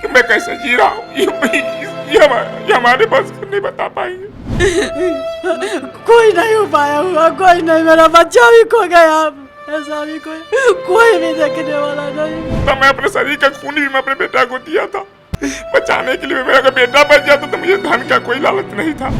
कि मैं कैसे जी रहा हूँ, ये हमारे बस का नहीं बता पाएंगे। कोई नहीं उपाय हुआ, कोई नहीं, मेरा बच्चा भी खो गया, ऐसा भी कोई भी देखने वाला नहीं। तो मैं अपने शरीर का खून भी मैं अपने बेटा को दिया था बचाने के लिए। मेरा अगर बेटा बच जाता तो मुझे धन का कोई लालच नहीं था।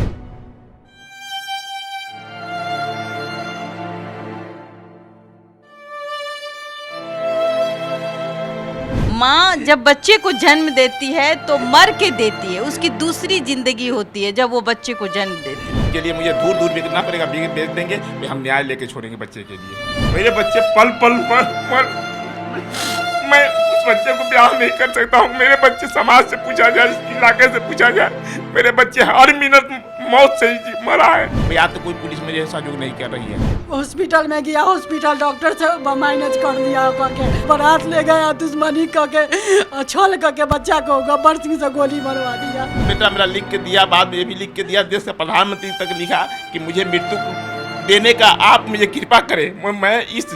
माँ जब बच्चे को जन्म देती है तो मर के देती है, उसकी दूसरी जिंदगी होती है जब वो बच्चे को जन्म देती है। के लिए मुझे दूर दूर बेचना पड़ेगा, बेच देंगे, हम न्याय लेके छोड़ेंगे बच्चे के लिए। मेरे बच्चे पल पल मैं उस बच्चे को ब्याह नहीं कर सकता हूँ। मेरे बच्चे समाज से पूछा जाए, इस इलाके से पूछा जाए, मेरे बच्चे हर मिनट मौत से ही मरा है। या तो कोई पुलिस मेरे सहयोग नहीं कर रही है। हॉस्पिटल में गया, हॉस्पिटल डॉक्टर से मैनेज कर दिया, करके बारात ले गया, दुश्मनी करके छल करके बच्चा को गब्बर सिंह से गोली मरवा दिया। बेटा मेरा लिख के दिया, बाद में ये भी लिख के दिया, देश के प्रधानमंत्री तक लिखा कि मुझे मृत्यु देने का आप मुझे कृपा करें, मैं इस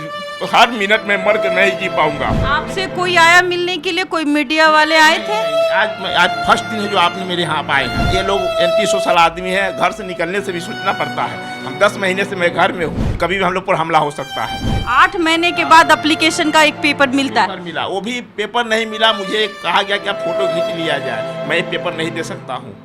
हर मिनट में मर के नहीं जी पाऊंगा। आपसे कोई आया मिलने के लिए? कोई मीडिया वाले आए थे? आज फर्स्ट दिन है जो आपने मेरे यहाँ पाए हैं। ये लोग एंटी सोशल आदमी है, घर से निकलने से भी सोचना पड़ता है। हम 10 महीने से मैं घर में हूँ, कभी भी हम लोग पर हमला हो सकता है। 8 महीने के बाद एप्लीकेशन का एक पेपर मिलता है। मिला, वो भी पेपर नहीं मिला। मुझे कहा गया कि आप फोटो खींच लिया जाए, मैं पेपर नहीं दे सकता हूँ।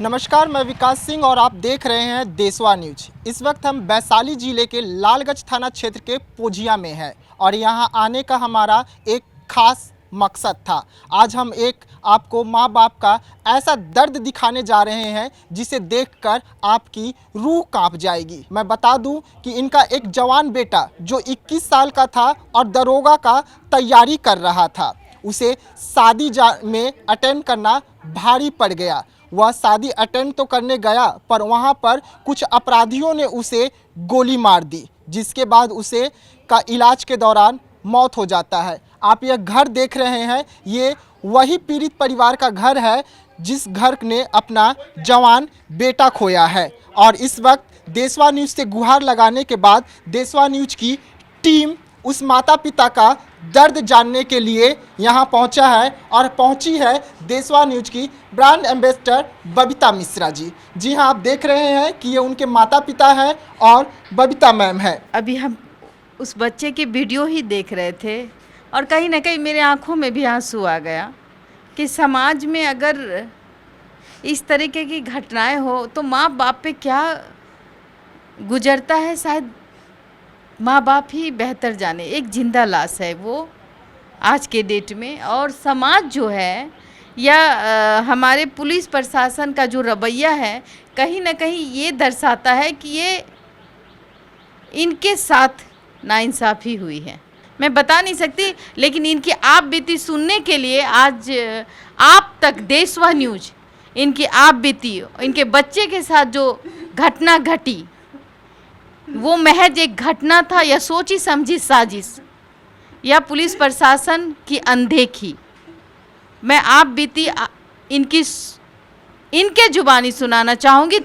नमस्कार, मैं विकास सिंह और आप देख रहे हैं देशवा न्यूज। इस वक्त हम वैशाली जिले के लालगंज थाना क्षेत्र के पोजिया में हैं और यहाँ आने का हमारा एक खास मकसद था। आज हम एक आपको माँ बाप का ऐसा दर्द दिखाने जा रहे हैं जिसे देखकर आपकी रूह कांप जाएगी। मैं बता दूं कि इनका एक जवान बेटा जो 21 साल का था और दरोगा का तैयारी कर रहा था, उसे शादी में अटेंड करना भारी पड़ गया। वह शादी अटेंड तो करने गया पर वहाँ पर कुछ अपराधियों ने उसे गोली मार दी, जिसके बाद उसे का इलाज के दौरान मौत हो जाता है। आप यह घर देख रहे हैं, ये वही पीड़ित परिवार का घर है जिस घर ने अपना जवान बेटा खोया है। और इस वक्त देशवा न्यूज़ से गुहार लगाने के बाद देशवा न्यूज़ की टीम उस माता पिता का दर्द जानने के लिए यहाँ पहुँचा है और पहुँची है देशवा न्यूज़ की ब्रांड एम्बेसडर बबीता मिश्रा जी। जी हाँ, आप देख रहे हैं कि ये उनके माता पिता हैं और बबीता मैम है। अभी हम उस बच्चे की वीडियो ही देख रहे थे और कहीं ना कहीं मेरे आंखों में भी आंसू आ गया कि समाज में अगर इस तरीके की घटनाएं हो तो माँ बाप पे क्या गुजरता है, शायद माँ बाप ही बेहतर जाने। एक जिंदा लाश है वो आज के डेट में, और समाज जो है या हमारे पुलिस प्रशासन का जो रवैया है कहीं ना कहीं ये दर्शाता है कि ये इनके साथ नाइंसाफ़ी हुई है। मैं बता नहीं सकती, लेकिन इनकी आप बीती सुनने के लिए आज आप तक देशवा न्यूज़ इनकी आप बीती, इनके बच्चे के साथ जो घटना घटी वो महज एक घटना था या सोची समझी साजिश या पुलिस प्रशासन की अनदेखी। मैं आप बीती इनके जुबानी सुनाना चाहूँगी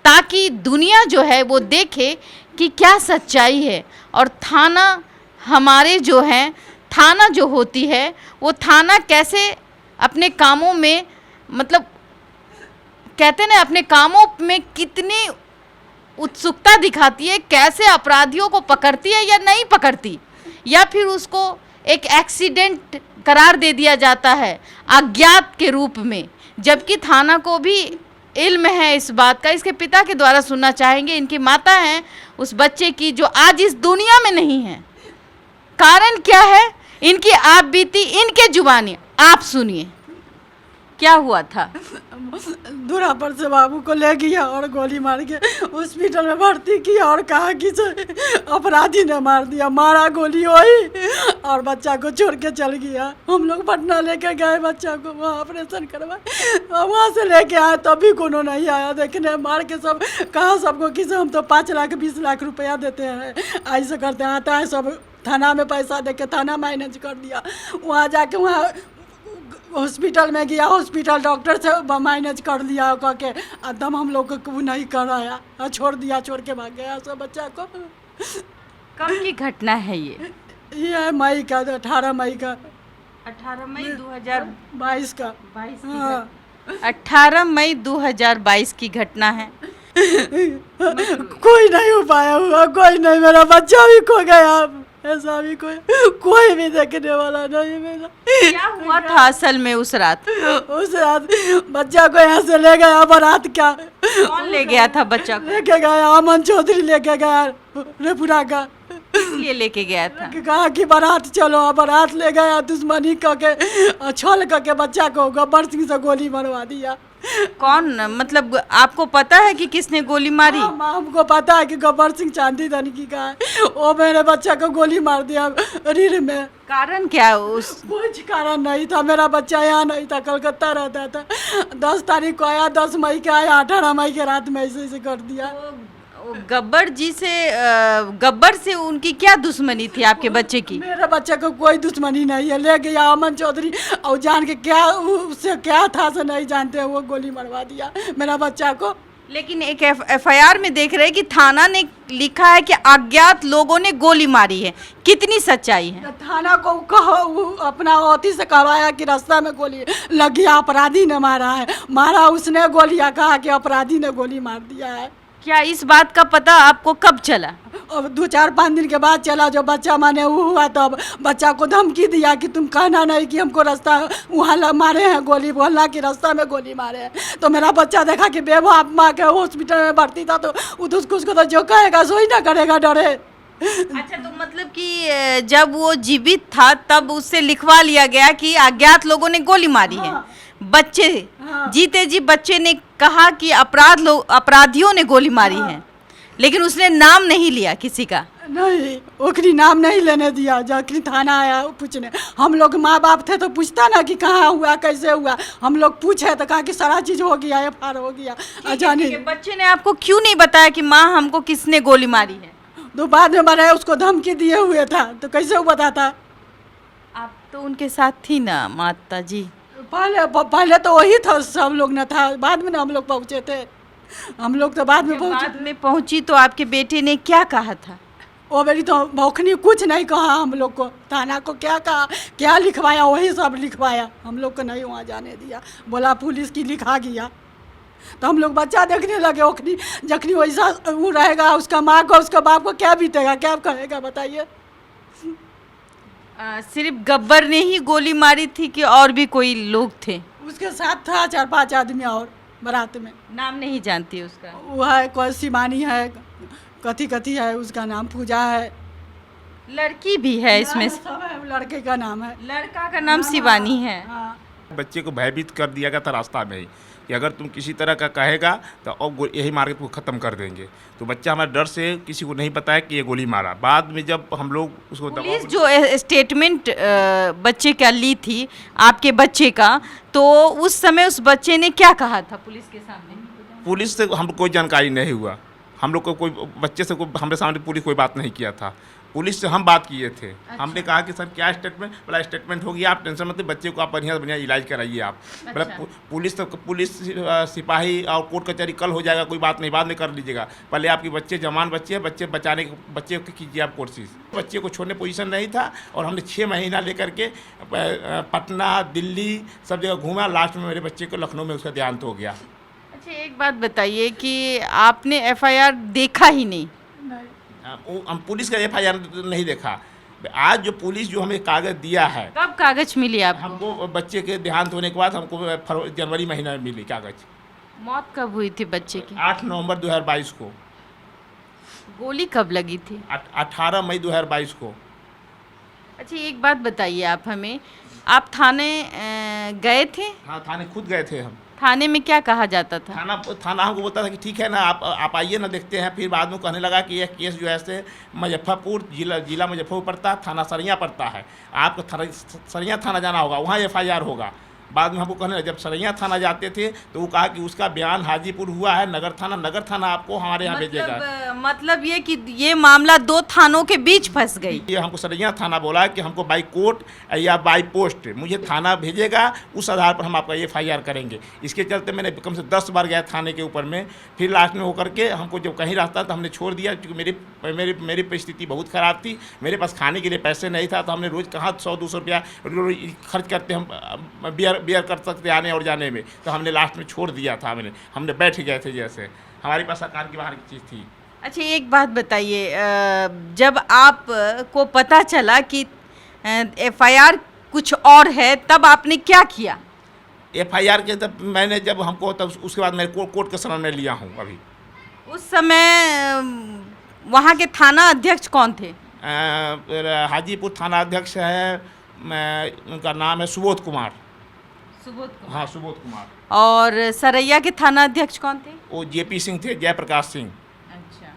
ताकि दुनिया जो है वो देखे कि क्या सच्चाई है। और थाना हमारे जो हैं, थाना जो होती है वो थाना कैसे अपने कामों में, मतलब कहते हैं ना, अपने कामों में कितनी उत्सुकता दिखाती है, कैसे अपराधियों को पकड़ती है या नहीं पकड़ती, या फिर उसको एक एक्सीडेंट करार दे दिया जाता है अज्ञात के रूप में, जबकि थाना को भी इल्म है इस बात का। इसके पिता के द्वारा सुनना चाहेंगे, इनकी माता हैं उस बच्चे की जो आज इस दुनिया में नहीं है। कारण क्या है, इनकी आप बीती इनके जुबानी आप सुनिए क्या हुआ था। दूरा पर से बाबू को ले गया और गोली मार के हॉस्पिटल में भर्ती किया और कहा कि अपराधी ने मार दिया, मारा गोली वही, और बच्चा को छोड़ के चल गया। हम लोग पटना लेके गए बच्चा को, वहाँ ऑपरेशन करवाए, वहाँ से लेके आए तभी कोनो नहीं आया देखने। मार के सब कहा सबको कि हम तो 5 लाख 20 लाख रुपया देते हैं, ऐसे करते हैं। आता है सब थाना में पैसा दे के थाना मैनेज कर दिया। वहाँ जाके वहाँ हॉस्पिटल में गया, हॉस्पिटल डॉक्टर से मैनेज कर दिया करके एकदम हम लोग को नहीं कराया, छोड़ दिया, छोड़ के भाग गया सब बच्चा को। कब की घटना है ये? ये है मई का, 18 मई का, 18 मई 2022 22 का। की हाँ। 18 मई 2022 की घटना है। कोई नहीं हो पाया हुआ, कोई नहीं, मेरा बच्चा भी खो गया, ऐसा भी कोई भी देखने वाला नहीं मेरा। क्या हुआ था असल में उस रात? उस रात बच्चा को यहाँ से ले गया बारात का। कौन ले गया था बच्चा को? लेके गया अमन चौधरी, लेके गया रेपुरा का। ये लेके गया था। कहा कि बारात चलो, बारात ले गया, दुश्मनी करके छल करके बच्चा को गब्बर सिंह से गोली मरवा दिया। कौन, मतलब आपको पता है कि किसने गोली मारी? हाँ, हमको पता है कि गब्बर सिंह चांदी धनकी का है, वो मेरे बच्चा को गोली मार दिया रीढ़ में। कारण क्या उस? कुछ कारण नहीं था, मेरा बच्चा यहाँ नहीं था, कलकत्ता रहता था। 10 तारीख को आया, 10 मई के आया, 18 मई के रात में ऐसे कर दिया। गब्बर जी से, गब्बर से उनकी क्या दुश्मनी थी आपके बच्चे की? मेरे बच्चे को कोई दुश्मनी नहीं है, ले गया अमन चौधरी, और जान के क्या उससे क्या था से नहीं जानते, वो गोली मरवा दिया मेरा बच्चा को। लेकिन एक एफआईआर में देख रहे हैं कि थाना ने लिखा है कि अज्ञात लोगों ने गोली मारी है। कितनी सच्चाई है? थाना को कहो, वो अपना अथी से करवाया कि रास्ता में गोली लग गया, अपराधी ने मारा है, मारा उसने गोलियां, कहा कि अपराधी ने गोली मार दिया है। क्या इस बात का पता आपको कब चला? और 2-4-5 दिन के बाद चला, जो बच्चा माने वो हुआ, तब बच्चा को धमकी दिया कि तुम कहना नहीं कि हमको रास्ता वहाँ मारे हैं गोली, बोलना कि रास्ता में गोली मारे हैं। तो मेरा बच्चा देखा कि बेबाप माँ के हॉस्पिटल में भर्ती था, तो उसको तो जो कहेगा सो ही ना करेगा, डरे। अच्छा, तो मतलब कि जब वो जीवित था तब उससे लिखवा लिया गया कि अज्ञात लोगों ने गोली मारी है। बच्चे, जीते जी बच्चे ने कहा कि अपराधियों ने गोली मारी है, लेकिन उसने नाम नहीं लिया किसी का। नहीं, ओकरी नाम नहीं लेने दिया। जखनी थाना आया पूछने, हम लोग माँ बाप थे तो पूछता ना कि कहाँ हुआ, कैसे हुआ, हम लोग पूछे तो कहा कि सारा चीज़ हो गया, एफआईआर हो गया। जाने बच्चे ने आपको क्यों नहीं बताया कि माँ हमको किसने गोली मारी है? तो बाद में बताया, उसको धमकी दिए हुए था, तो कैसे वो बताता? आप तो उनके साथ थी ना माता जी? पहले तो वही था, सब लोग न था, बाद में ना हम लोग पहुँचे थे। हम लोग तो बाद में पहुँचे। बाद में पहुंची तो आपके बेटे ने क्या कहा था? वो मेरी तो भौखनी कुछ नहीं कहा हम लोग को, थाना को क्या कहा, क्या लिखवाया वही सब लिखवाया, हम लोग को नहीं वहाँ जाने दिया, बोला पुलिस की लिखा गया। तो हम लोग बच्चा देखने लगे, ओखनी जखनी वैसा वो रहेगा, उसका माँ को उसका बाप को क्या बीतेगा, क्या कहेगा बताइए। सिर्फ गब्बर ने ही गोली मारी थी कि और भी कोई लोग थे? उसके साथ था 4-5 आदमी और बारात में। नाम नहीं जानती उसका? वो है कोई शिवानी है, कथी है उसका नाम, पूजा है, लड़की भी है इसमें से? सब है, लड़के का नाम है, लड़का का नाम शिवानी है। हाँ। बच्चे को भयभीत कर दिया गया था रास्ता में ही कि अगर तुम किसी तरह का कहेगा तो अब यही मार के तुमको ख़त्म कर देंगे। तो बच्चा हमारे डर से किसी को नहीं बताया कि ये गोली मारा। बाद में जब हम लोग उसको पुलिस जो स्टेटमेंट बच्चे का ली थी आपके बच्चे का, तो उस समय उस बच्चे ने क्या कहा था पुलिस के सामने? पुलिस से हमको कोई जानकारी नहीं हुआ, हम लोग को कोई बच्चे से कोई हमारे सामने पुलिस कोई बात नहीं किया था। पुलिस से हम बात किए थे। अच्छा। हमने कहा कि सर क्या स्टेटमेंट, बोला स्टेटमेंट हो गया, आप टेंशन मत, बच्चे को आप बढ़िया इलाज कराइए आप। अच्छा। पुलिस सिपाही और कोर्ट कचहरी कल हो जाएगा, कोई बात नहीं, बाद में कर लीजिएगा, पहले आपके बच्चे जवान बच्चे हैं, बच्चे को कीजिए आप कोशिश। बच्चे को छोड़ने पोजीशन नहीं था, और हमने 6 महीना लेकर के पटना दिल्ली सब जगह घूमा, लास्ट में मेरे बच्चे को लखनऊ में उसका देहांत हो गया। अच्छा, एक बात बताइए कि आपने एफआईआर देखा ही नहीं? हम पुलिस का एफआईआर नहीं देखा। आज जो पुलिस जो हमें कागज दिया है, कब कागज मिली आप? हमको बच्चे के देहांत होने के बाद हमको जनवरी महीना में मिली कागज। मौत कब हुई थी बच्चे की? 8 नवंबर 2022 को। गोली कब लगी थी? 18 मई 2022 को। अच्छा, एक बात बताइए आप हमें, आप थाने गए थे? हाँ, थाने खुद गए थे हम। थाने में क्या कहा जाता था? थाना हमको बोलता था कि ठीक है ना, आप आइए ना, देखते हैं। फिर बाद में कहने लगा कि यह केस जो है से मुजफ्फरपुर जिला मुजफ्फरपुर पड़ता है, थाना सरिया पड़ता है, आपको सरिया थाना जाना होगा, वहाँ एफआईआर होगा। बाद में हमको कहने जब सरैया थाना जाते थे तो वो कहा कि उसका बयान हाजीपुर हुआ है, नगर थाना आपको हमारे यहाँ भेजेगा। मतलब ये कि ये मामला 2 थानों के बीच फंस गई। ये हमको सरैया थाना बोला कि हमको बाई कोर्ट या बाई पोस्ट मुझे थाना भेजेगा, उस आधार पर हम आपका FIR करेंगे। इसके चलते मैंने कम से 10 बार गया थाने के ऊपर में, फिर लास्ट में होकर के हमको जब कहीं रास्ता तो हमने छोड़ दिया, क्योंकि मेरी परिस्थिति बहुत ख़राब थी, मेरे पास खाने के लिए पैसे नहीं था, तो हमने रोज़ कहाँ 100-200 रुपया खर्च करते हम बियर कर सकते आने और जाने में, तो हमने लास्ट में छोड़ दिया था। हमने बैठ गए थे, जैसे हमारे पास सरकार की बाहर की चीज़ थी। अच्छा, एक बात बताइए, जब आप को पता चला कि FIR कुछ और है, तब आपने क्या किया? FIR के तब मैंने जब हमको तब उसके बाद मैं कोर्ट के शरण में लिया हूँ। अभी उस समय वहाँ के थाना अध्यक्ष कौन थे? हाजीपुर थाना अध्यक्ष है, उनका नाम है सुबोध कुमार। हाँ, सुबोध कुमार। और सरैया के थाना अध्यक्ष कौन थे? वो JP सिंह थे, जयप्रकाश सिंह। अच्छा,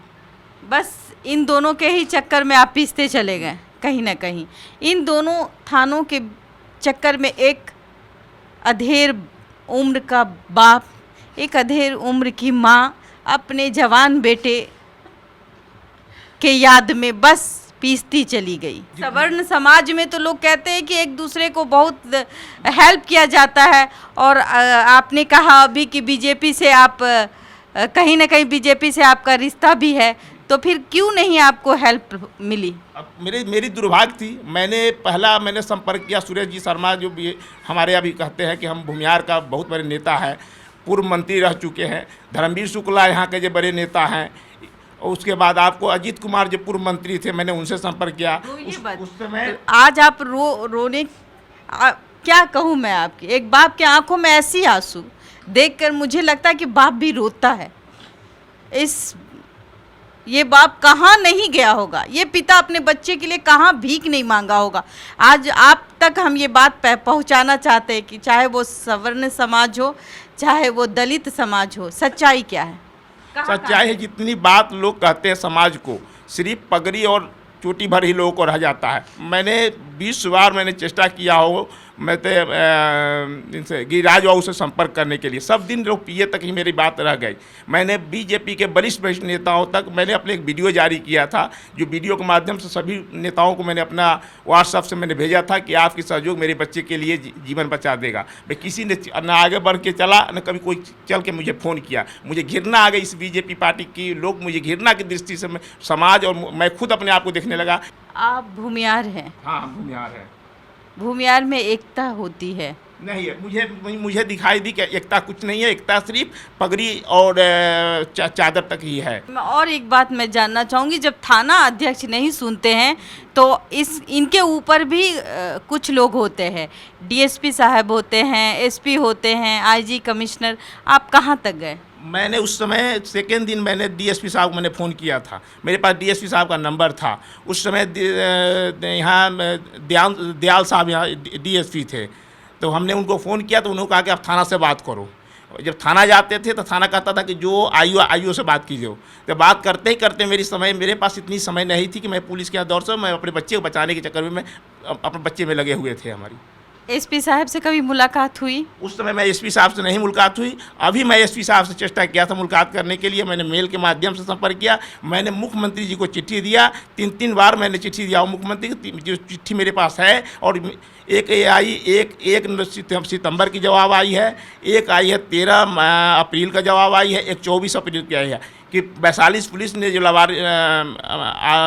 बस इन दोनों के ही चक्कर में आप पीसते चले गए कहीं ना कहीं। इन दोनों थानों के चक्कर में एक अधेड़ उम्र का बाप, एक अधेड़ उम्र की माँ अपने जवान बेटे के याद में बस पीसती चली गई। सवर्ण समाज में तो लोग कहते हैं कि एक दूसरे को बहुत हेल्प किया जाता है, और आपने कहा अभी कि बीजेपी से आप कहीं ना कहीं बीजेपी से आपका रिश्ता भी है, तो फिर क्यों नहीं आपको हेल्प मिली? अब मेरी दुर्भाग्य थी। मैंने संपर्क किया सुरेश जी शर्मा, जो भी हमारे अभी कहते हैं कि हम भूमिहार का बहुत बड़े नेता है, पूर्व मंत्री रह चुके हैं। धर्मवीर शुक्ला यहाँ के जो बड़े नेता हैं। उसके बाद आपको अजीत कुमार जो पूर्व मंत्री थे, मैंने उनसे संपर्क किया। उस समय आज आप रोने क्या कहूँ मैं आपकी, एक बाप के आंखों में ऐसी आंसू देखकर मुझे लगता है कि बाप भी रोता है। ये बाप कहाँ नहीं गया होगा, ये पिता अपने बच्चे के लिए कहाँ भीख नहीं मांगा होगा। आज आप तक हम ये बात पहुँचाना चाहते हैं कि चाहे वो सवर्ण समाज हो, चाहे वो दलित समाज हो, सच्चाई क्या है? सच्चाई है, जितनी बात लोग कहते हैं समाज को, सिर्फ पगड़ी और चोटी भर ही लोगों को रह जाता है। मैंने 20 बार मैंने चेष्टा किया हो, मैं तो इनसे गिरिराज बाबू से संपर्क करने के लिए, सब दिन लोग पिए तक ही मेरी बात रह गई। मैंने बीजेपी के वरिष्ठ नेताओं तक मैंने अपने एक वीडियो जारी किया था, जो वीडियो के माध्यम से सभी नेताओं को मैंने अपना व्हाट्सएप से मैंने भेजा था कि आपकी सहयोग मेरे बच्चे के लिए जीवन बचा देगा। भाई किसी ने न आगे बढ़ के चला, न कभी कोई चल के मुझे फ़ोन किया। मुझे घृणा आ गई इस बीजेपी पार्टी की, लोग मुझे घृणा की दृष्टि से समाज और मैं खुद अपने आप को देखने लगा। आप भूमिहार हैं? हाँ, हम भूमिहार हैं। भूमिहार में एकता होती है? नहीं है, मुझे दिखाई दी कि एकता कुछ नहीं है, एकता सिर्फ पगड़ी और चादर तक ही है। और एक बात मैं जानना चाहूँगी, जब थाना अध्यक्ष नहीं सुनते हैं तो इनके ऊपर भी कुछ लोग होते हैं, DSP साहब होते हैं, SP होते हैं, IG कमिश्नर, आप कहाँ तक गए? मैंने उस समय सेकेंड दिन मैंने DSP साहब को मैंने फ़ोन किया था, मेरे पास DSP साहब का नंबर था। उस समय यहाँ दयाल साहब यहाँ DSP थे, तो हमने उनको फ़ोन किया तो उन्होंने कहा कि आप थाना से बात करो। जब थाना जाते थे तो थाना कहता था कि जो आईओ से बात कीजिए। तो बात करते ही करते मेरे पास इतनी समय नहीं थी कि मैं पुलिस के दौर से मैं अपने बच्चे को बचाने के चक्कर में अपने बच्चे में लगे हुए थे। हमारी SP साहब से कभी मुलाकात हुई? उस समय मैं SP साहब से नहीं मुलाकात हुई। अभी मैं SP साहब से चेष्टा किया था मुलाकात करने के लिए, मैंने मेल के माध्यम से संपर्क किया। मैंने मुख्यमंत्री जी को चिट्ठी दिया, 3 बार मैंने चिट्ठी दिया मुख्यमंत्री की। जो चिट्ठी मेरे पास है, और एक सितंबर की जवाब आई है, एक आई है 13 अप्रैल का जवाब आई है, एक 24 अप्रैल की आई है कि वैशाली पुलिस ने जो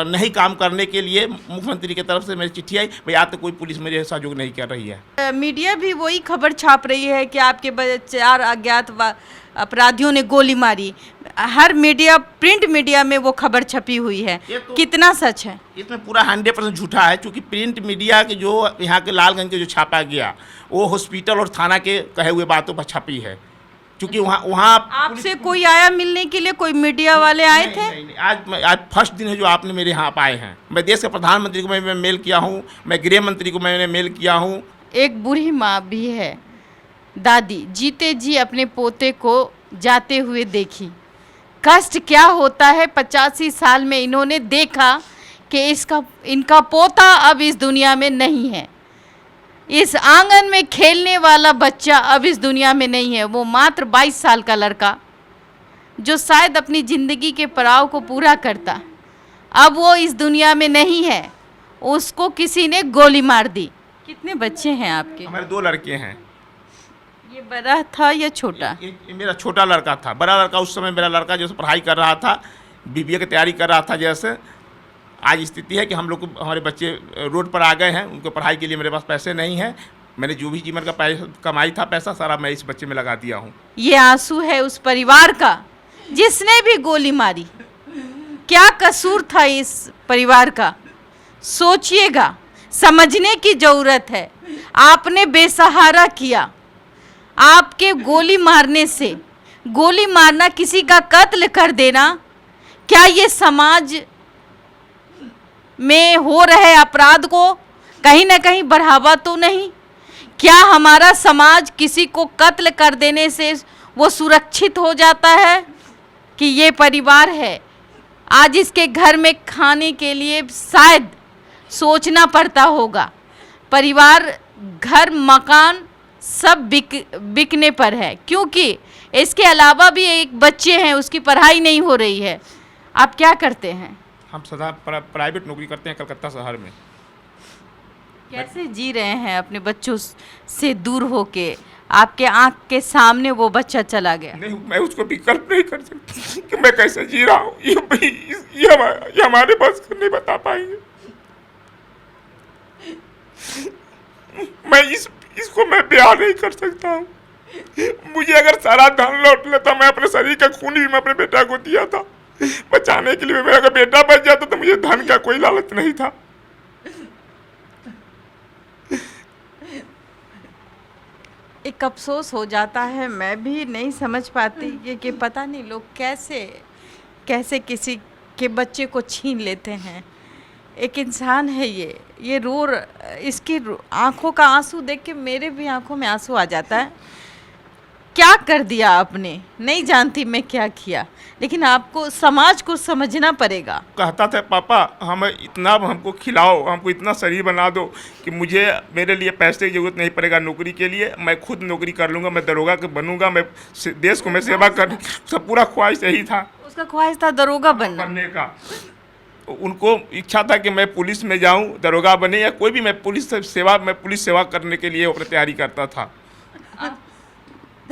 नहीं काम करने के लिए मुख्यमंत्री की तरफ से मेरी चिट्ठी आई। भाई आज तक कोई पुलिस मेरे सहयोग नहीं कर रही है। मीडिया भी वही खबर छाप रही है कि आपके 4 अज्ञात अपराधियों ने गोली मारी। हर मीडिया, प्रिंट मीडिया में वो खबर छपी हुई है, तो कितना सच है? इसमें पूरा 100% झूठा है, क्योंकि प्रिंट मीडिया के जो यहाँ के लालगंज के जो छापा गया वो हॉस्पिटल और थाना के कहे हुए बातों पर छपी है। क्योंकि वहाँ आपसे कोई आया मिलने के लिए? कोई मीडिया वाले आए थे? नहीं, आज फर्स्ट दिन है जो आपने मेरे यहाँ आए हैं। मैं देश के प्रधानमंत्री को मैं मेल किया हूँ, मैं गृह मंत्री को मैंने मेल किया हूँ। एक बूढ़ी माँ भी है, दादी, जीते जी अपने पोते को जाते हुए देखी। कष्ट क्या होता है, 85 साल में इन्होंने देखा कि इनका पोता अब इस दुनिया में नहीं है। इस आंगन में खेलने वाला बच्चा अब इस दुनिया में नहीं है। वो मात्र 22 साल का लड़का जो शायद अपनी ज़िंदगी के पड़ाव को पूरा करता, अब वो इस दुनिया में नहीं है। उसको किसी ने गोली मार दी। कितने बच्चे हैं आपके? हमारे 2 लड़के हैं। ये बड़ा था या छोटा? ये मेरा छोटा लड़का था। बड़ा लड़का उस समय मेरा लड़का जैसे पढ़ाई कर रहा था, बीबीए की तैयारी कर रहा था। जैसे आज स्थिति है कि हम लोग को हमारे बच्चे रोड पर आ गए हैं, उनको पढ़ाई के लिए मेरे पास पैसे नहीं हैं। मैंने जो भी जीवन का पैसा कमाई था, पैसा सारा मैं इस बच्चे में लगा दिया हूँ। ये आंसू है उस परिवार का जिसने भी गोली मारी। क्या कसूर था इस परिवार का? सोचिएगा, समझने की ज़रूरत है। आपने बेसहारा किया। आपके गोली मारने से, गोली मारना, किसी का कत्ल कर देना, क्या ये समाज में हो रहे अपराध को कहीं ना कहीं बढ़ावा तो नहीं? क्या हमारा समाज किसी को कत्ल कर देने से वो सुरक्षित हो जाता है कि ये परिवार है? आज इसके घर में खाने के लिए शायद सोचना पड़ता होगा। परिवार, घर, मकान सब बिकने पर है, क्योंकि इसके अलावा भी एक बच्चे हैं, उसकी पढ़ाई नहीं हो रही है। आप क्या करते हैं? हम सदा प्राइवेट नौकरी करते हैं कलकत्ता शहर में। कैसे जी रहे हैं अपने बच्चों से दूर होके? आपके आंख के सामने वो बच्चा चला गया। नहीं, मैं उसको विकल्प नहीं कर सकती कि मैं कैसे जी रहा हूँ। ये हमारे बस नहीं बता पाएंगे। मैं इसको मैं ब्याह नहीं कर सकता हूँ। मुझे अगर सारा धन लौट लेता, मैं अपने शरीर का खून भी मैं अपने बेटा को दिया था बचाने के लिए। मेरा अगर बेटा बच जाता तो मुझे धन का कोई लालच नहीं था। एक अफसोस हो जाता है, मैं भी नहीं समझ पाती कि पता नहीं लोग कैसे किसी के बच्चे को छीन लेते हैं। एक इंसान है ये इसकी आंखों का आंसू देख के मेरे भी आंखों में आंसू आ जाता है। क्या कर दिया आपने? नहीं जानती मैं क्या किया, लेकिन आपको, समाज को समझना पड़ेगा। कहता था, पापा हमको खिलाओ, हमको इतना शरीर बना दो कि मेरे लिए पैसे की जरूरत नहीं पड़ेगा नौकरी के लिए। मैं खुद नौकरी कर लूँगा, मैं दरोगा के बनूंगा, मैं देश को मैं सेवा कर। सब पूरा ख्वाहिश यही था। उसका ख्वाहिश था दरोगा बनने का। उनको इच्छा था कि मैं पुलिस में जाऊं, दरोगा बने या कोई भी, मैं पुलिस सेवा करने के लिए तैयारी करता था।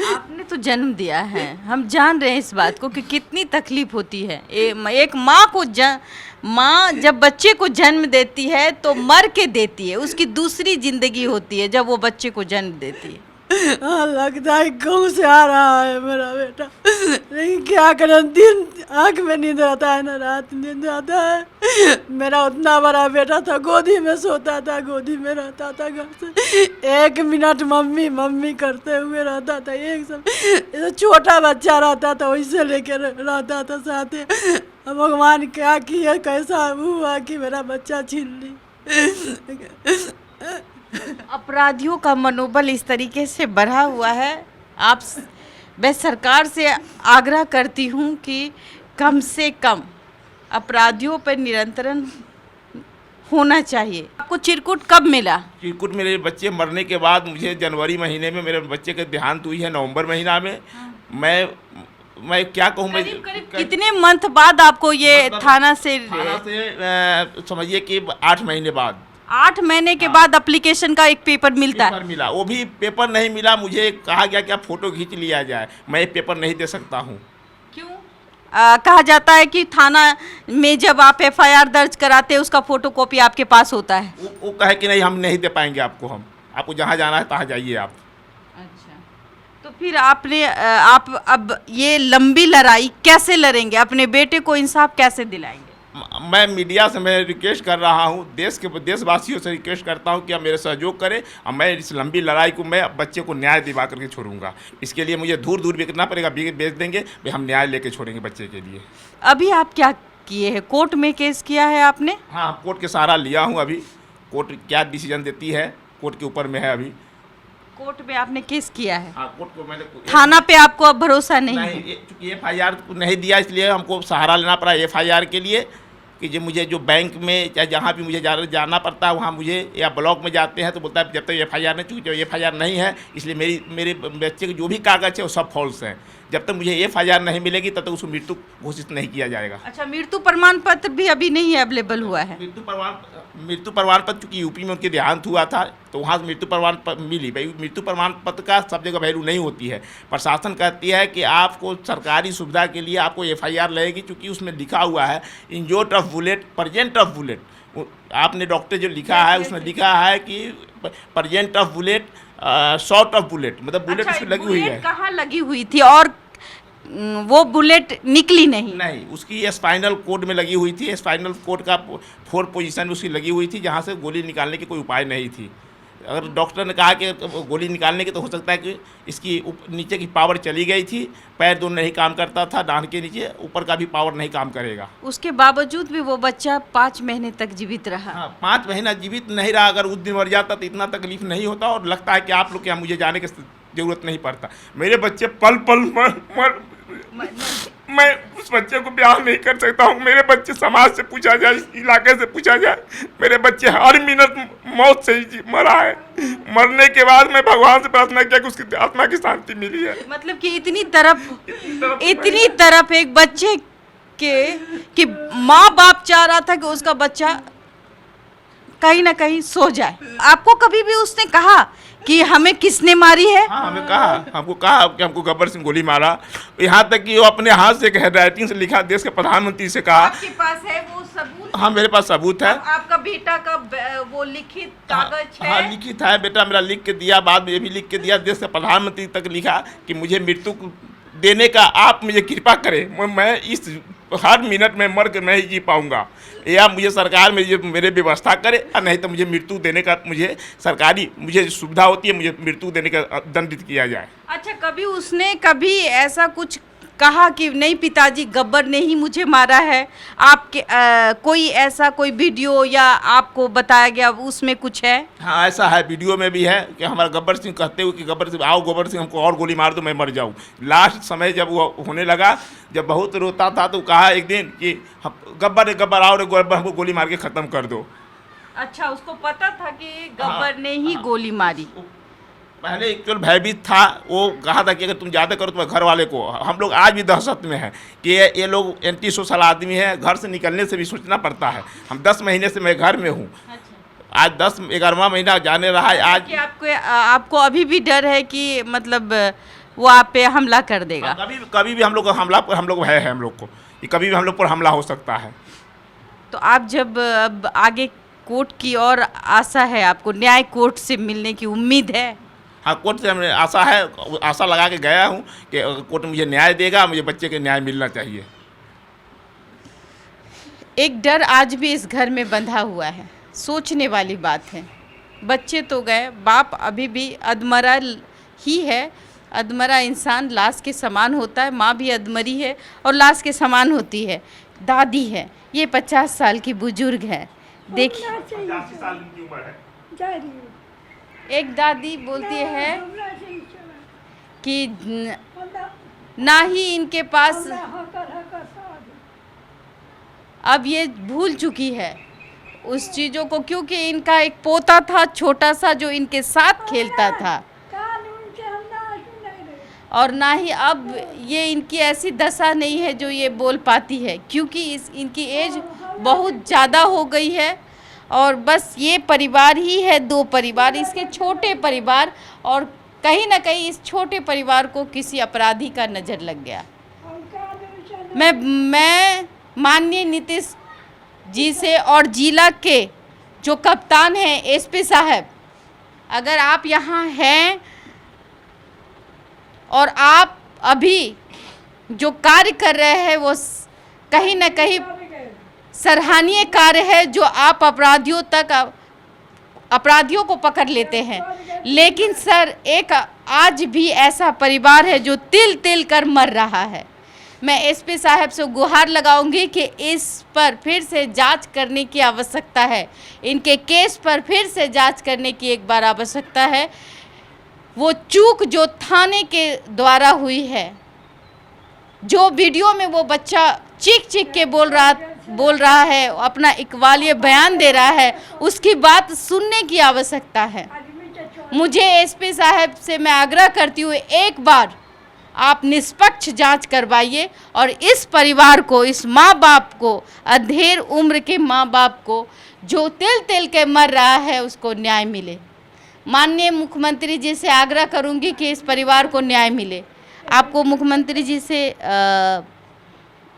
आपने तो जन्म दिया है, हम जान रहे हैं इस बात को कि कितनी तकलीफ होती है। एक माँ जब बच्चे को जन्म देती है तो मर के देती है, उसकी दूसरी जिंदगी होती है जब वो बच्चे को जन्म देती है। हाँ, लगता है गाँव से आ रहा है मेरा बेटा, लेकिन क्या करें, दिन आँख में नींद आता है ना रात नींद आता है। मेरा उतना बड़ा बेटा था, गोदी में सोता था, गोदी में रहता था, घर से 1 मिनट मम्मी मम्मी करते हुए रहता था। एक सब छोटा बच्चा रहता था, वैसे लेके रहता था साथ। अब भगवान क्या किया, कैसा हुआ कि मेरा बच्चा छीन ली। अपराधियों का मनोबल इस तरीके से बढ़ा हुआ है। मैं सरकार से आग्रह करती हूँ कि कम से कम अपराधियों पर नियंत्रण होना चाहिए। आपको चिरकुट कब मिला? चिरकुट मेरे बच्चे मरने के बाद मुझे जनवरी महीने में मेरे बच्चे के देहांत हुई है, नवंबर महीना में। मैं क्या कहूँ, मैं कितने मंथ बाद आपको ये थाना से समझिए कि 8 महीने बाद, 8 महीने के बाद एप्लीकेशन का एक पेपर मिलता है। मिला, वो भी पेपर नहीं मिला। मुझे कहा गया कि आप फोटो खींच लिया जाए। मैं ये पेपर नहीं दे सकता हूँ। क्यों? कहा जाता है कि थाना में जब आप FIR दर्ज कराते हैं उसका फोटोकॉपी आपके पास होता है। वो कहे कि नहीं, हम नहीं दे पाएंगे आपको जहाँ जाना है तहाँ जाइए आप। अच्छा, तो फिर आप अब ये लंबी लड़ाई कैसे लड़ेंगे? अपने बेटे को इंसाफ कैसे दिलाएंगे? मैं मीडिया से मैं रिक्वेस्ट कर रहा हूँ, देशवासियों से रिक्वेस्ट करता हूँ कि आप मेरे सहयोग करें और मैं इस लंबी लड़ाई को, मैं बच्चे को न्याय दिवा करके छोड़ूंगा। इसके लिए मुझे दूर दूर बिकना पड़ेगा, बेच देंगे, भाई हम न्याय लेके छोड़ेंगे बच्चे के लिए। अभी आप क्या किए हैं? कोर्ट में केस किया है आपने? हाँ, कोर्ट के सहारा लिया हूँ। अभी कोर्ट क्या डिसीजन देती है, कोर्ट के ऊपर में है। अभी कोर्ट में आपने केस किया है? हाँ, कोर्ट को मैंने, थाना पे आपको अब भरोसा नहीं है? चूँकि FIR नहीं दिया इसलिए हमको सहारा लेना पड़ा FIR के लिए। कि जो मुझे जो बैंक में या जहाँ भी मुझे जाना पड़ता है वहाँ मुझे, या ब्लॉक में जाते हैं तो बोलता है जब तक FIR नहीं, चूँकि FIR नहीं है इसलिए मेरे बच्चे के जो भी कागज़ है वो सब फॉल्स हैं। जब तक मुझे FIR नहीं मिलेगी तब तक उसको मृत्यु घोषित नहीं किया जाएगा। अच्छा, मृत्यु प्रमाण पत्र भी अभी नहीं अवेलेबल हुआ है? मृत्यु प्रमाण पत्र चूँकि यूपी में उनके देहांत हुआ था तो वहाँ से मृत्यु प्रमाण पत्र मिली। भाई मृत्यु प्रमाण पत्र का सब जगह वैल्यू नहीं होती है। प्रशासन कहती है कि आपको सरकारी सुविधा के लिए आपको FIR लगेगी, चूँकि उसमें लिखा हुआ है injured of bullet, present of bullet. आपने डॉक्टर जो लिखा है उसमें लिखा है कि present of bullet, short of bullet, मतलब बुलेट उसमें लगी हुई है। कहाँ लगी हुई थी और वो बुलेट निकली नहीं? उसकी स्पाइनल कोड में लगी हुई थी। स्पाइनल कोड का 4 पोजीशन उसकी लगी हुई थी जहाँ से गोली निकालने की कोई उपाय नहीं थी। अगर डॉक्टर ने कहा कि गोली निकालने की तो हो सकता है कि इसकी नीचे की पावर चली गई थी, पैर दोनों नहीं काम करता था, डांड के नीचे, ऊपर का भी पावर नहीं काम करेगा। उसके बावजूद भी वो बच्चा 5 महीने तक जीवित रहा। हाँ, 5 महीना जीवित नहीं रहा। अगर उस दिन मर जाता तो इतना तकलीफ नहीं होता और लगता है कि आप लोग के यहाँ मुझे जाने की जरूरत नहीं पड़ता। मेरे बच्चे पल पल मैं उस बच्चे को ब्याह नहीं कर सकता हूँ। मेरे बच्चे, समाज से पूछा जाए, इस इलाके से पूछा जाए, मेरे बच्चे हर मिनट मौत से ही मरा है। मरने के बाद मैं भगवान से प्रार्थना किया कि उसकी आत्मा की शांति मिली है। मतलब कि इतनी तरफ एक बच्चे के कि माँ बाप चाह रहा था कि उसका बच्चा कहीं ना कहीं सो जाए। आपको कभी भी उसने कहा कि हमें किसने मारी है? हाँ, हमको कहा कि हमको गब्बर सिंह गोली मारा। यहाँ तक कि वो अपने हाथ से हैंड राइटिंग से लिखा, देश के प्रधानमंत्री से कहा। आपके पास है वो सबूत? हाँ, मेरे पास सबूत है। आपका बेटा का वो लिखित कागज है? हाँ, लिखित है। बेटा मेरा लिख के दिया, बाद में ये भी लिख के दिया, देश के प्रधानमंत्री तक लिखा कि मुझे मृत्यु देने का आप मुझे कृपा करें, मैं इस हर मिनट में मर के नहीं जी पाऊंगा, या मुझे सरकार मेरे व्यवस्था करे, और नहीं तो मुझे मृत्यु देने का, मुझे सरकारी मुझे सुविधा होती है, मुझे मृत्यु देने का दंडित किया जाए। अच्छा, कभी उसने कभी ऐसा कुछ कहा कि नहीं पिताजी गब्बर ने ही मुझे मारा है? आपके कोई ऐसा कोई वीडियो या आपको बताया गया उसमें कुछ है? हाँ, ऐसा है, वीडियो में भी है कि हमारा गब्बर सिंह कहते हुए कि गब्बर सिंह आओ, गब्बर सिंह हमको और गोली मार दो, मैं मर जाऊँ। लास्ट समय जब वो होने लगा, जब बहुत रोता था तो कहा एक दिन कि गब्बर आओ रे, गब्बर हमको गोली मार के ख़त्म कर दो। अच्छा, उसको पता था कि गब्बर ने ही गोली मारी? पहले एक्चुअल भयभीत था। वो कहा था कि अगर तुम ज़्यादा करो तो घर वाले को, हम लोग आज भी दहशत में हैं कि ये लोग एंटी सोशल आदमी हैं। घर से निकलने से भी सोचना पड़ता है। हम 10 महीने से मैं घर में हूँ। अच्छा। आज 10-11वां महीना जाने रहा है। आज आपको अभी भी डर है कि मतलब वो आप पे हमला कर देगा? कभी भी हम लोग भय है हम लोग को कि कभी भी हम लोग पर हमला हो सकता है। तो आप जब अब आगे कोर्ट की और आशा है, आपको न्याय कोर्ट से मिलने की उम्मीद है? हाँ, कोर्ट से हमें आशा है, आशा लगा के गया हूँ कि कोर्ट मुझे न्याय देगा, मुझे बच्चे के न्याय मिलना चाहिए। एक डर आज भी इस घर में बंधा हुआ है। सोचने वाली बात है। बच्चे तो गए, बाप अभी भी अधमरा ही है। अधमरा इंसान लाश के समान होता है, माँ भी अधमरी है और लाश के समान होती है। दादी है, ये 50 साल की बुजुर्ग है। देखिए, 85 साल की उम्र है। एक दादी बोलती है कि ना ही इनके पास, अब ये भूल चुकी है उस चीज़ों को, क्योंकि इनका एक पोता था छोटा सा जो इनके साथ खेलता था, और ना ही अब ये इनकी ऐसी दशा नहीं है जो ये बोल पाती है, क्योंकि इनकी एज बहुत ज़्यादा हो गई है। और बस ये परिवार ही है, 2 परिवार, इसके छोटे परिवार, और कहीं ना कहीं इस छोटे परिवार को किसी अपराधी का नज़र लग गया। मैं माननीय नीतीश जी से और जिला के जो कप्तान हैं एसपी साहब, अगर आप यहाँ हैं और आप अभी जो कार्य कर रहे हैं वो कहीं ना कहीं सराहनीय कार्य है, जो आप अपराधियों को पकड़ लेते हैं। लेकिन सर, एक आज भी ऐसा परिवार है जो तिल तिल कर मर रहा है। मैं एसपी साहब से गुहार लगाऊंगी कि इस पर फिर से जांच करने की आवश्यकता है, इनके केस पर फिर से जांच करने की एक बार आवश्यकता है। वो चूक जो थाने के द्वारा हुई है, जो वीडियो में वो बच्चा चीख चीख के बोल रहा बोल रहा है, अपना इकबालिया बयान दे रहा है, उसकी बात सुनने की आवश्यकता है। मुझे एसपी साहब से मैं आग्रह करती हूँ, एक बार आप निष्पक्ष जांच करवाइए और इस परिवार को, इस माँ बाप को, अधेड़ उम्र के माँ बाप को जो तिल तिल के मर रहा है उसको न्याय मिले। माननीय मुख्यमंत्री जी से आग्रह करूंगी कि इस परिवार को न्याय मिले। आपको मुख्यमंत्री जी से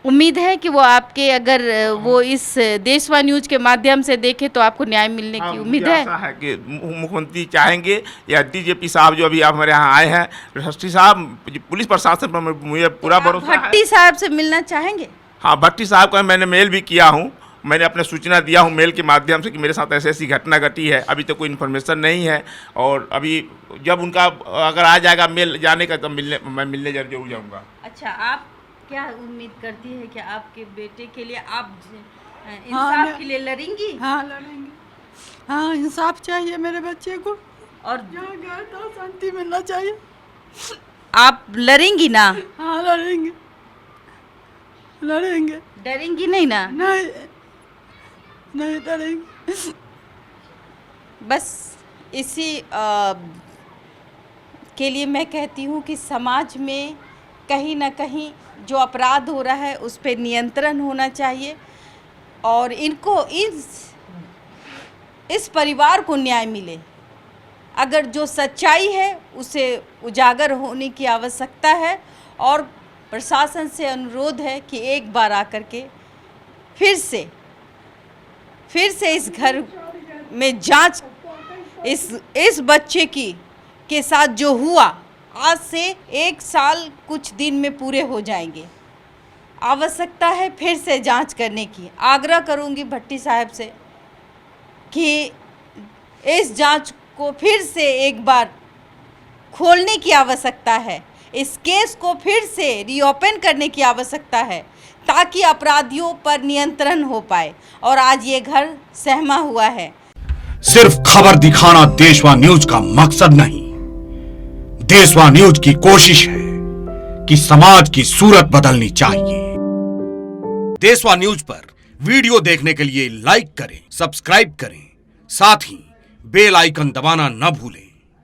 उम्मीद है कि वो आपके, अगर वो इस देशवा न्यूज के माध्यम से देखे तो आपको न्याय मिलने की उम्मीद है? ऐसा है कि मुख्यमंत्री चाहेंगे या डीजीपी साहब जो अभी आप हमारे यहाँ आए हैं, भट्टी साहब, पुलिस प्रशासन पर मुझे पूरा भरोसा है। भट्टी साहब से मिलना चाहेंगे? हाँ, भट्टी साहब का मैंने मेल भी किया हूँ, मैंने अपने सूचना दिया हूँ मेल के माध्यम से कि मेरे साथ ऐसी ऐसी घटना घटी है। अभी तो कोई इन्फॉर्मेशन नहीं है, और अभी जब उनका अगर आ जाएगा मेल जाने का तो मैं मिलने जरूर जाऊँगा। अच्छा, आप क्या उम्मीद करती है कि आपके बेटे के लिए आप हाँ, इंसाफ के लिए लड़ेंगी? हाँ लड़ेंगे, हाँ इंसाफ चाहिए मेरे बच्चे को, और जहाँ गया था शांति मिलना चाहिए। आप लड़ेंगी ना? हाँ लड़ेंगे, लड़ेंगे, डरेंगी नहीं ना? नहीं नहीं डरेंगे। बस इसी के लिए मैं कहती हूँ कि समाज में कहीं ना कहीं जो अपराध हो रहा है उस पर नियंत्रण होना चाहिए, और इनको इस परिवार को न्याय मिले। अगर जो सच्चाई है उसे उजागर होने की आवश्यकता है, और प्रशासन से अनुरोध है कि एक बार आकर के फिर से इस घर में जांच, इस बच्चे के साथ जो हुआ, आज से 1 साल कुछ दिन में पूरे हो जाएंगे। आवश्यकता है फिर से जांच करने की। आग्रह करूंगी भट्टी साहब से कि इस जांच को फिर से एक बार खोलने की आवश्यकता है, इस केस को फिर से रीओपन करने की आवश्यकता है, ताकि अपराधियों पर नियंत्रण हो पाए। और आज ये घर सहमा हुआ है। सिर्फ खबर दिखाना देशवा न्यूज का मकसद नहीं, देशवा न्यूज की कोशिश है कि समाज की सूरत बदलनी चाहिए। देशवा न्यूज पर वीडियो देखने के लिए लाइक करें, सब्सक्राइब करें, साथ ही बेल आइकन दबाना न भूलें।